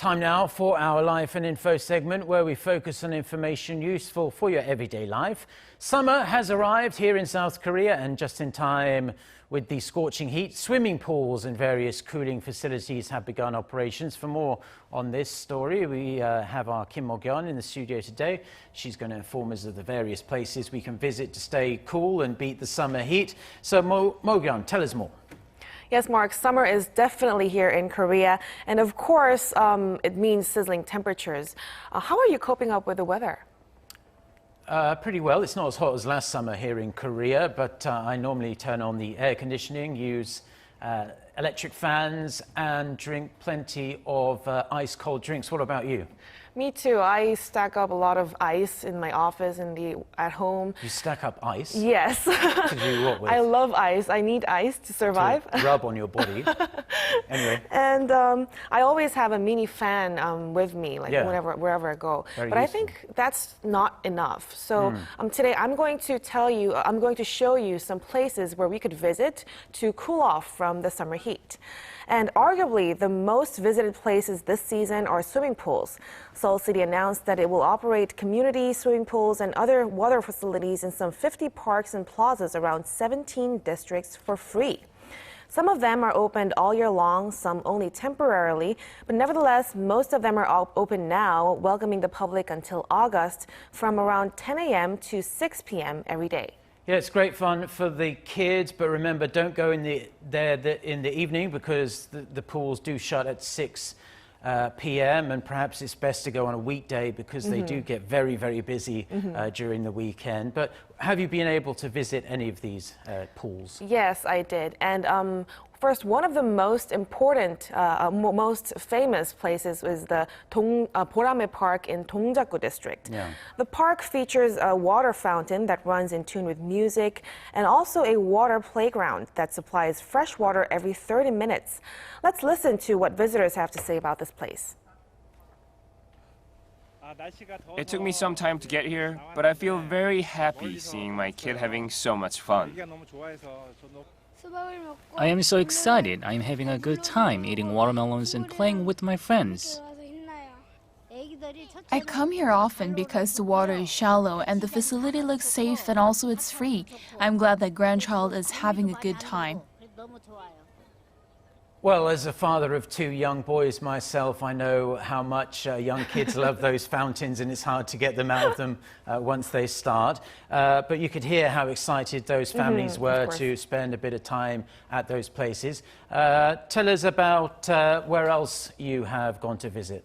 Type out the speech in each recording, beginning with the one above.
Time now for our Life and Info segment where we focus on information useful for your everyday life. Summer has arrived here in South Korea and just in time with the scorching heat, swimming pools and various cooling facilities have begun operations. For more on this story, we have our Kim Mok-yeon in the studio today. She's going to inform us of the various places we can visit to stay cool and beat the summer heat. So Mok-yeon, tell us more. Yes, Mark, summer is definitely here in Korea. And of course, it means sizzling temperatures. How are you coping up with the weather? Pretty well. It's not as hot as last summer here in Korea, but I normally turn on the air conditioning, use electric fans and drink plenty of ice-cold drinks. What about you? Me too. I stack up a lot of ice in my office and at home. You stack up ice? Yes. To do what with? I love ice. I need ice to survive. To rub on your body. Anyway. And I always have a mini fan with me, like wherever I go. Very but useful. I think that's not enough. So today I'm going to show you some places where we could visit to cool off from the summer heat. And arguably, the most visited places this season are swimming pools. Seoul City announced that it will operate community swimming pools and other water facilities in some 50 parks and plazas around 17 districts for free. Some of them are opened all year long, some only temporarily, but nevertheless, most of them are open now, welcoming the public until August from around 10 a.m. to 6 p.m. every day. Yeah, it's great fun for the kids, but remember, don't go in the evening because the pools do shut at 6 p.m. and perhaps it's best to go on a weekday because they do get very, very busy during the weekend. But have you been able to visit any of these pools? Yes, I did. And first, one of the most important, most famous places is the Borame Park in Dongjagu district. Yeah. The park features a water fountain that runs in tune with music and also a water playground that supplies fresh water every 30 minutes. Let's listen to what visitors have to say about this place. It took me some time to get here, but I feel very happy seeing my kid having so much fun. I am so excited. I am having a good time eating watermelons and playing with my friends. I come here often because the water is shallow and the facility looks safe and also it's free. I'm glad that grandchild is having a good time. Well, as a father of 2 young boys myself, I know how much young kids love those fountains and it's hard to get them out of them once they start. But you could hear how excited those families were to spend a bit of time at those places. Tell us about where else you have gone to visit.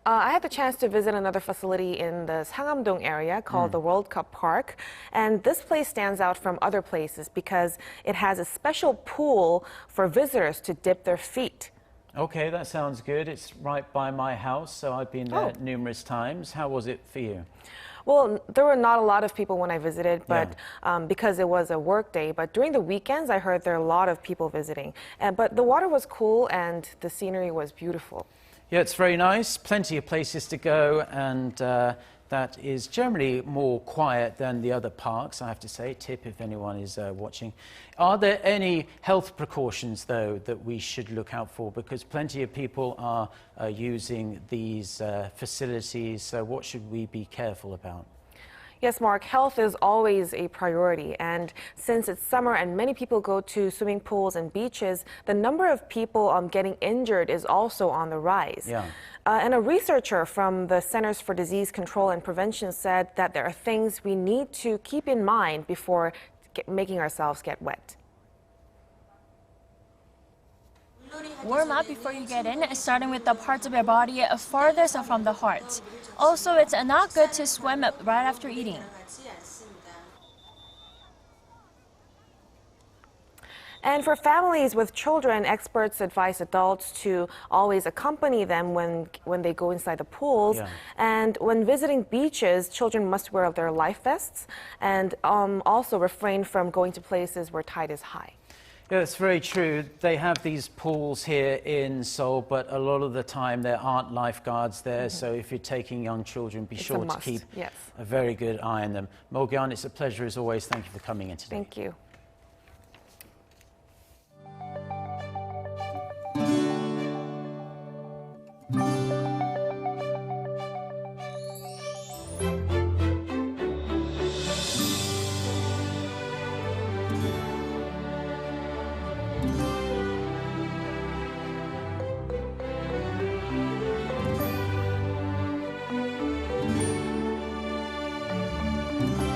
I had the chance to visit another facility in the Sangam-dong area called the World Cup Park. And this place stands out from other places because it has a special pool for visitors to dip their feet. Okay, that sounds good. It's right by my house, so I've been there numerous times. How was it for you? Well, there were not a lot of people when I visited, but because it was a work day. But during the weekends, I heard there are a lot of people visiting. But the water was cool and the scenery was beautiful. Yeah, it's very nice. Plenty of places to go, and that is generally more quiet than the other parks, I have to say. Tip if anyone is watching. Are there any health precautions, though, that we should look out for? Because plenty of people are using these facilities, so what should we be careful about? Yes, Mark, health is always a priority. And since it's summer and many people go to swimming pools and beaches, the number of people getting injured is also on the rise. Yeah. And a researcher from the Centers for Disease Control and Prevention said that there are things we need to keep in mind before making ourselves get wet. Warm up before you get in, starting with the parts of your body farthest from the heart. Also, it's not good to swim right after eating. And for families with children, experts advise adults to always accompany them when they go inside the pools. Yeah. And when visiting beaches, children must wear their life vests and also refrain from going to places where tide is high. Yeah, it's very true. They have these pools here in Seoul, but a lot of the time there aren't lifeguards there. So if you're taking young children, be sure to keep a very good eye on them. Mok-yeon, it's a pleasure as always. Thank you for coming in today. Thank you.